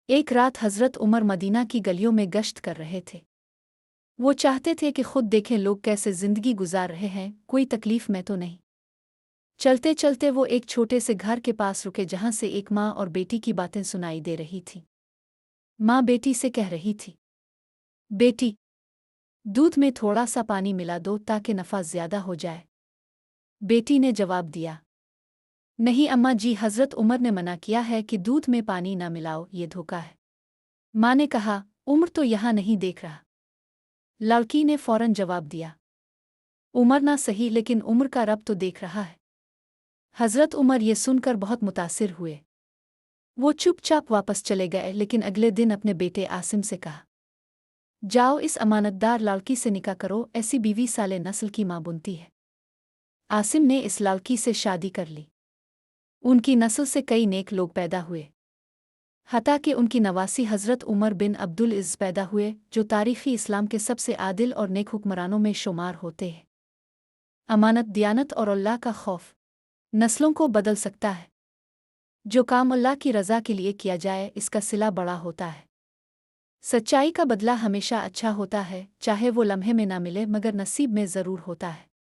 ایک رات حضرت عمر مدینہ کی گلیوں میں گشت کر رہے تھے۔ وہ چاہتے تھے کہ خود دیکھیں لوگ کیسے زندگی گزار رہے ہیں، کوئی تکلیف میں تو نہیں۔ چلتے چلتے وہ ایک چھوٹے سے گھر کے پاس رکے جہاں سے ایک ماں اور بیٹی کی باتیں سنائی دے رہی تھیں۔ ماں بیٹی سے کہہ رہی تھی، بیٹی، دودھ میں تھوڑا سا پانی ملا دو تاکہ نفع زیادہ ہو جائے۔ بیٹی نے جواب دیا، نہیں اماں جی، حضرت عمر نے منع کیا ہے کہ دودھ میں پانی نہ ملاؤ، یہ دھوکا ہے۔ ماں نے کہا، عمر تو یہاں نہیں دیکھ رہا۔ لڑکی نے فوراً جواب دیا، عمر نہ صحیح لیکن عمر کا رب تو دیکھ رہا ہے۔ حضرت عمر یہ سن کر بہت متاثر ہوئے۔ وہ چپ چاپ واپس چلے گئے، لیکن اگلے دن اپنے بیٹے عاصم سے کہا، جاؤ اس امانتدار لڑکی سے نکاح کرو، ایسی بیوی سالے نسل کی ماں بنتی ہے۔ عاصم نے اس لڑکی سے شادی کر لی۔ ان کی نسل سے کئی نیک لوگ پیدا ہوئے، حتیٰ کہ ان کی نواسی حضرت عمر بن عبدالعزیز پیدا ہوئے، جو تاریخی اسلام کے سب سے عادل اور نیک حکمرانوں میں شمار ہوتے ہیں۔ امانت، دیانت اور اللہ کا خوف نسلوں کو بدل سکتا ہے۔ جو کام اللہ کی رضا کے لیے کیا جائے، اس کا صلہ بڑا ہوتا ہے۔ سچائی کا بدلہ ہمیشہ اچھا ہوتا ہے، چاہے وہ لمحے میں نہ ملے مگر نصیب میں ضرور ہوتا ہے۔